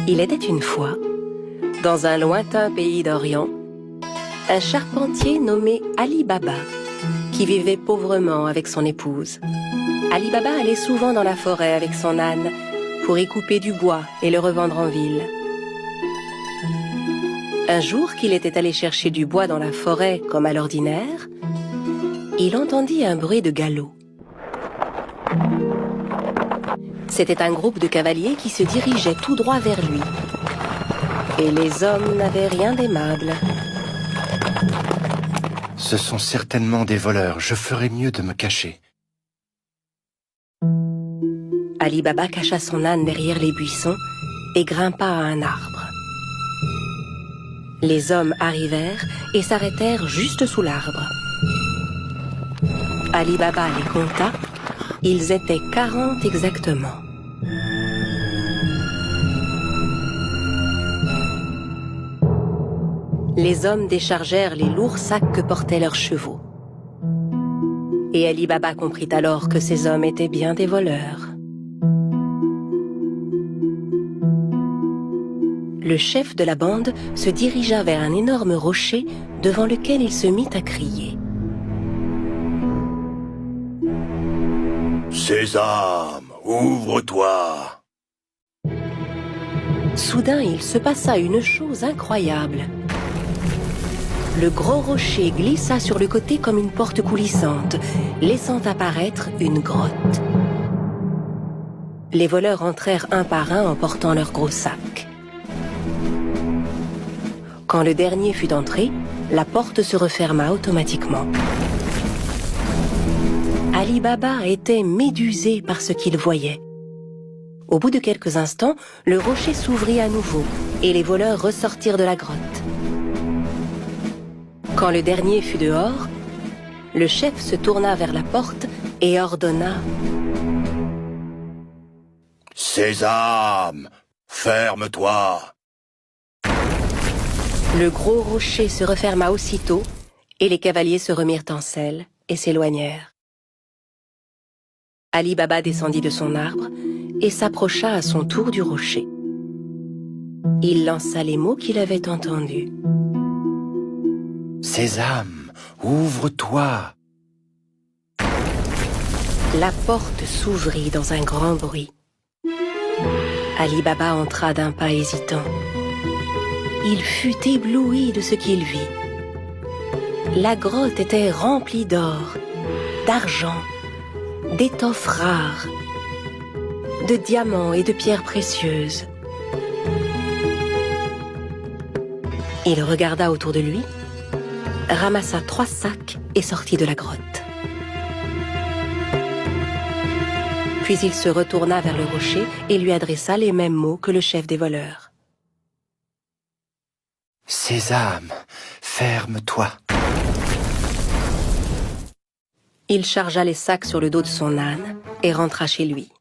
Il était une fois, dans un lointain pays d'Orient, un charpentier nommé Ali Baba, qui vivait pauvrement avec son épouse. Ali Baba allait souvent dans la forêt avec son âne pour y couper du bois et le revendre en ville. Un jour qu'il était allé chercher du bois dans la forêt comme à l'ordinaire, il entendit un bruit de galop. C'était un groupe de cavaliers qui se dirigeait tout droit vers lui. Et les hommes n'avaient rien d'aimable. Ce sont certainement des voleurs. Je ferais mieux de me cacher. Ali Baba cacha son âne derrière les buissons et grimpa à un arbre. Les hommes arrivèrent et s'arrêtèrent juste sous l'arbre. Ali Baba les compta. Ils étaient 40 exactement. Les hommes déchargèrent les lourds sacs que portaient leurs chevaux. Et Ali Baba comprit alors que ces hommes étaient bien des voleurs. Le chef de la bande se dirigea vers un énorme rocher devant lequel il se mit à crier. Sésame, ouvre-toi! Soudain, il se passa une chose incroyable. Le gros rocher glissa sur le côté comme une porte coulissante, laissant apparaître une grotte. Les voleurs entrèrent un par un en portant leurs gros sacs. Quand le dernier fut entré, la porte se referma automatiquement. Ali Baba était médusé par ce qu'il voyait. Au bout de quelques instants, le rocher s'ouvrit à nouveau et les voleurs ressortirent de la grotte. Quand le dernier fut dehors, le chef se tourna vers la porte et ordonna « Sésame, ferme-toi !» Le gros rocher se referma aussitôt et les cavaliers se remirent en selle et s'éloignèrent. Ali Baba descendit de son arbre et s'approcha à son tour du rocher. Il lança les mots qu'il avait entendus. Sésame, ouvre-toi! La porte s'ouvrit dans un grand bruit. Ali Baba entra d'un pas hésitant. Il fut ébloui de ce qu'il vit. La grotte était remplie d'or, d'argent, d'étoffes rares, de diamants et de pierres précieuses. Il regarda autour de lui, ramassa 3 sacs et sortit de la grotte. Puis il se retourna vers le rocher et lui adressa les mêmes mots que le chef des voleurs. Sésame, ferme-toi! Il chargea les sacs sur le dos de son âne et rentra chez lui.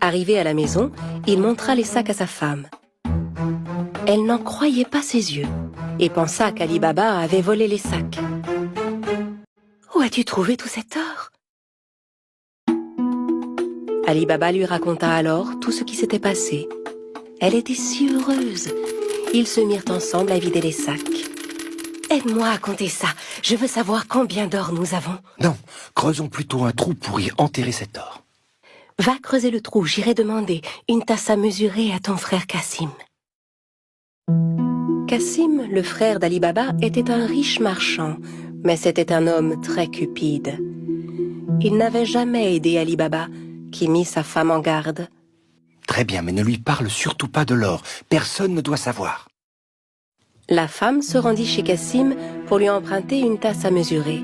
Arrivé à la maison, il montra les sacs à sa femme. Elle n'en croyait pas ses yeux et pensa qu'Ali Baba avait volé les sacs. « Où as-tu trouvé tout cet or ?» Ali Baba lui raconta alors tout ce qui s'était passé. Elle était si heureuse. Ils se mirent ensemble à vider les sacs. « Aide-moi à compter ça. Je veux savoir combien d'or nous avons. » Non, creusons plutôt un trou pour y enterrer cet or. « Va creuser le trou, j'irai demander une tasse à mesurer à ton frère Cassim. » Cassim, le frère d'Ali Baba, était un riche marchand, mais c'était un homme très cupide. Il n'avait jamais aidé Ali Baba, qui mit sa femme en garde. Très bien, mais ne lui parle surtout pas de l'or. Personne ne doit savoir. La femme se rendit chez Cassim pour lui emprunter une tasse à mesurer.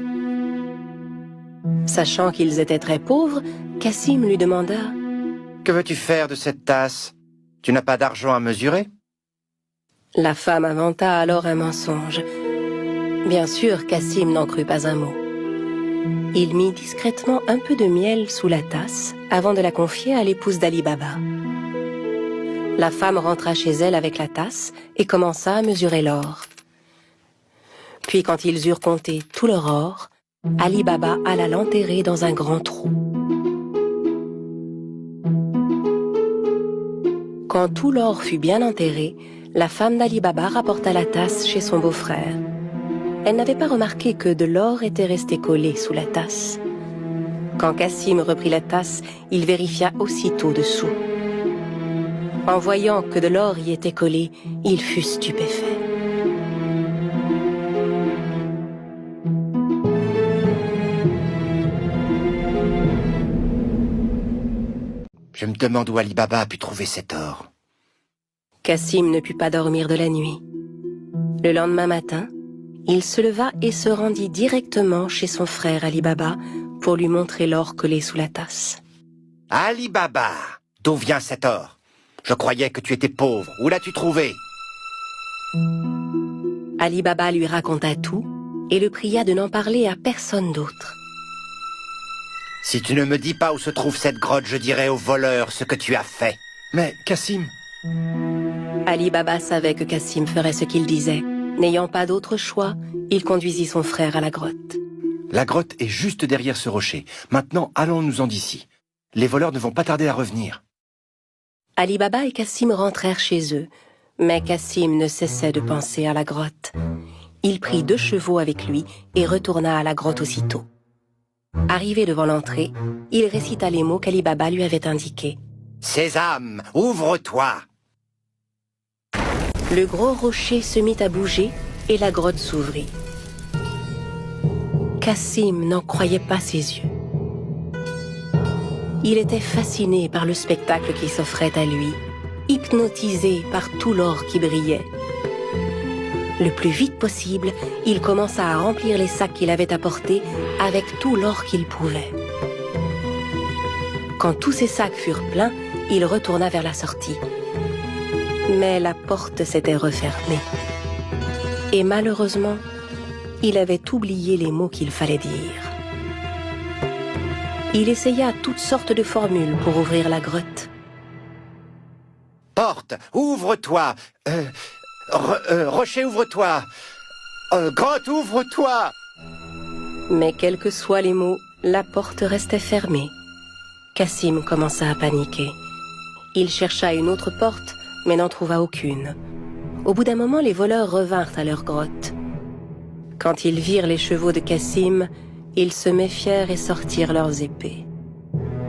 Sachant qu'ils étaient très pauvres, Cassim lui demanda « Que veux-tu faire de cette tasse? Tu n'as pas d'argent à mesurer ?» La femme inventa alors un mensonge. Bien sûr, Cassim n'en crut pas un mot. Il mit discrètement un peu de miel sous la tasse avant de la confier à l'épouse d'Ali Baba. La femme rentra chez elle avec la tasse et commença à mesurer l'or. Puis quand ils eurent compté tout leur or, Ali Baba alla l'enterrer dans un grand trou. Quand tout l'or fut bien enterré, la femme d'Ali Baba rapporta la tasse chez son beau-frère. Elle n'avait pas remarqué que de l'or était resté collé sous la tasse. Quand Cassim reprit la tasse, il vérifia aussitôt dessous. En voyant que de l'or y était collé, il fut stupéfait. Je me demande où Ali Baba a pu trouver cet or. Cassim ne put pas dormir de la nuit. Le lendemain matin, il se leva et se rendit directement chez son frère Ali Baba pour lui montrer l'or collé sous la tasse. Ali Baba, d'où vient cet or? Je croyais que tu étais pauvre. Où l'as-tu trouvé? Ali Baba lui raconta tout et le pria de n'en parler à personne d'autre. Si tu ne me dis pas où se trouve cette grotte, je dirai aux voleurs ce que tu as fait. Mais Cassim... Ali Baba savait que Cassim ferait ce qu'il disait. N'ayant pas d'autre choix, il conduisit son frère à la grotte. La grotte est juste derrière ce rocher. Maintenant, allons-nous-en d'ici. Les voleurs ne vont pas tarder à revenir. Ali Baba et Cassim rentrèrent chez eux, mais Cassim ne cessait de penser à la grotte. Il prit 2 chevaux avec lui et retourna à la grotte aussitôt. Arrivé devant l'entrée, il récita les mots qu'Ali Baba lui avait indiqués. « Sésame, ouvre-toi » Le gros rocher se mit à bouger et la grotte s'ouvrit. Cassim n'en croyait pas ses yeux. Il était fasciné par le spectacle qui s'offrait à lui, hypnotisé par tout l'or qui brillait. Le plus vite possible, il commença à remplir les sacs qu'il avait apportés avec tout l'or qu'il pouvait. Quand tous ces sacs furent pleins, il retourna vers la sortie. Mais la porte s'était refermée. Et malheureusement, il avait oublié les mots qu'il fallait dire. Il essaya toutes sortes de formules pour ouvrir la grotte. « Porte, ouvre-toi Rocher, ouvre-toi Grotte, ouvre-toi » Mais quels que soient les mots, la porte restait fermée. Cassim commença à paniquer. Il chercha une autre porte, mais n'en trouva aucune. Au bout d'un moment, les voleurs revinrent à leur grotte. Quand ils virent les chevaux de Cassim, ils se méfièrent et sortirent leurs épées.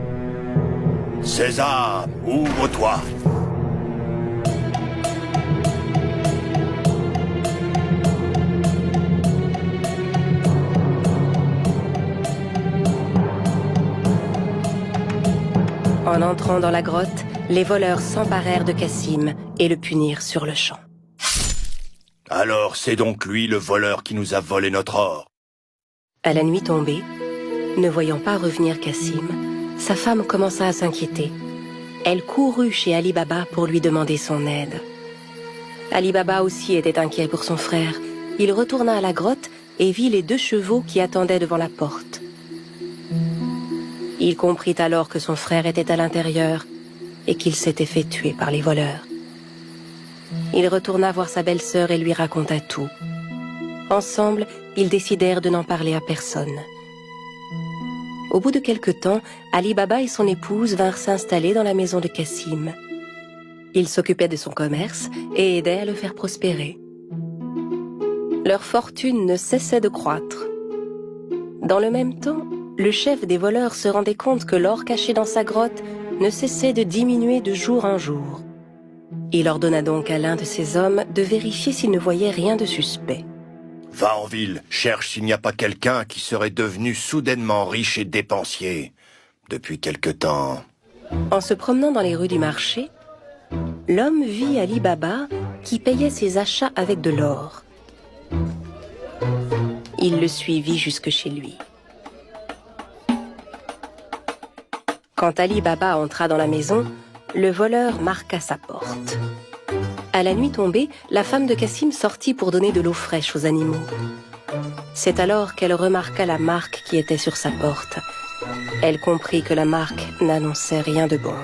« Sésame, ouvre-toi » En entrant dans la grotte, les voleurs s'emparèrent de Cassim et le punirent sur le champ. « Alors c'est donc lui le voleur qui nous a volé notre or » À la nuit tombée, ne voyant pas revenir Cassim, sa femme commença à s'inquiéter. Elle courut chez Ali Baba pour lui demander son aide. Ali Baba aussi était inquiet pour son frère. Il retourna à la grotte et vit les 2 chevaux qui attendaient devant la porte. Il comprit alors que son frère était à l'intérieur et qu'il s'était fait tuer par les voleurs. Il retourna voir sa belle-sœur et lui raconta tout. Ensemble, ils décidèrent de n'en parler à personne. Au bout de quelque temps, Ali Baba et son épouse vinrent s'installer dans la maison de Cassim. Ils s'occupaient de son commerce et aidaient à le faire prospérer. Leur fortune ne cessait de croître. Dans le même temps, le chef des voleurs se rendait compte que l'or caché dans sa grotte ne cessait de diminuer de jour en jour. Il ordonna donc à l'un de ses hommes de vérifier s'il ne voyait rien de suspect. « Va en ville, cherche s'il n'y a pas quelqu'un qui serait devenu soudainement riche et dépensier depuis quelque temps. » En se promenant dans les rues du marché, l'homme vit Ali Baba qui payait ses achats avec de l'or. Il le suivit jusque chez lui. Quand Ali Baba entra dans la maison, le voleur marqua sa porte. À la nuit tombée, la femme de Cassim sortit pour donner de l'eau fraîche aux animaux. C'est alors qu'elle remarqua la marque qui était sur sa porte. Elle comprit que la marque n'annonçait rien de bon.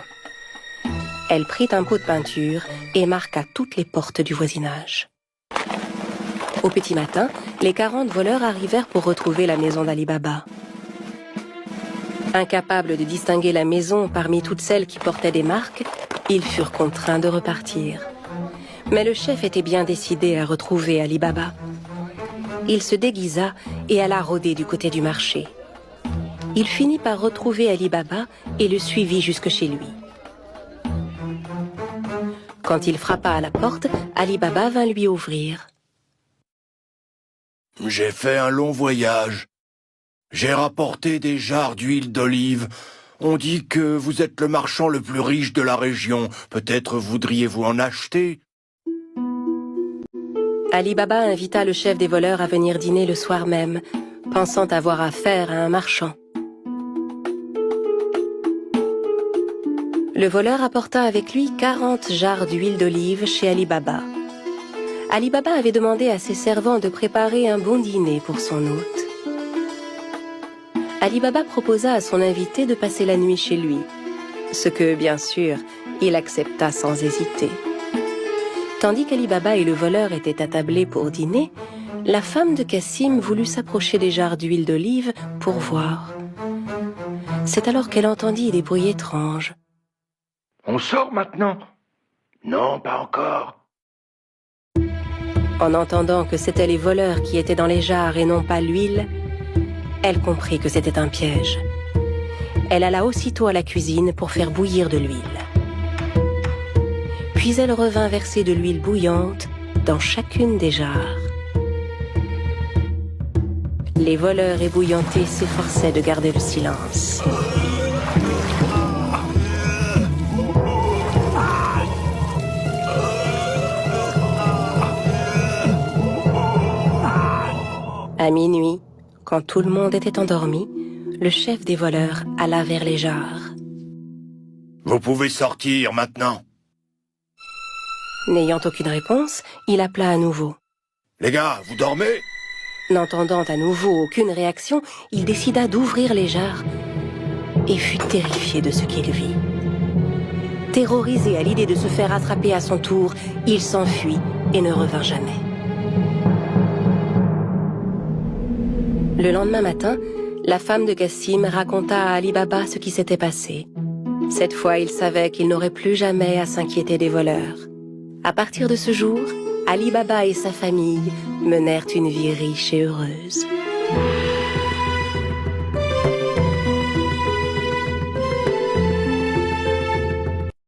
Elle prit un pot de peinture et marqua toutes les portes du voisinage. Au petit matin, les 40 voleurs arrivèrent pour retrouver la maison d'Ali Baba. Incapable de distinguer la maison parmi toutes celles qui portaient des marques, Ils furent contraints de repartir. Mais le chef était bien décidé à retrouver Ali Baba. Il se déguisa et alla rôder du côté du marché. Il finit par retrouver Ali Baba et le suivit jusque chez lui. Quand il frappa à la porte, Ali Baba vint lui ouvrir. « J'ai fait un long voyage. J'ai rapporté des jarres d'huile d'olive. On dit que vous êtes le marchand le plus riche de la région. Peut-être voudriez-vous en acheter ?» Ali Baba invita le chef des voleurs à venir dîner le soir même, pensant avoir affaire à un marchand. Le voleur apporta avec lui 40 jarres d'huile d'olive chez Ali Baba. Ali Baba avait demandé à ses servants de préparer un bon dîner pour son hôte. Ali Baba proposa à son invité de passer la nuit chez lui, ce que, bien sûr, il accepta sans hésiter. Tandis qu'Ali Baba et le voleur étaient attablés pour dîner, la femme de Cassim voulut s'approcher des jarres d'huile d'olive pour voir. C'est alors qu'elle entendit des bruits étranges. « On sort maintenant ?»« Non, pas encore. » En entendant que c'étaient les voleurs qui étaient dans les jarres et non pas l'huile, elle comprit que c'était un piège. Elle alla aussitôt à la cuisine pour faire bouillir de l'huile. Puis elle revint verser de l'huile bouillante dans chacune des jarres. Les voleurs ébouillantés s'efforçaient de garder le silence. À minuit, quand tout le monde était endormi, le chef des voleurs alla vers les jarres. « Vous pouvez sortir maintenant. » N'ayant aucune réponse, il appela à nouveau. « Les gars, vous dormez ?» N'entendant à nouveau aucune réaction, il décida d'ouvrir les jarres et fut terrifié de ce qu'il vit. Terrorisé à l'idée de se faire attraper à son tour, il s'enfuit et ne revint jamais. Le lendemain matin, la femme de Cassim raconta à Ali Baba ce qui s'était passé. Cette fois, il savait qu'il n'aurait plus jamais à s'inquiéter des voleurs. À partir de ce jour, Ali Baba et sa famille menèrent une vie riche et heureuse.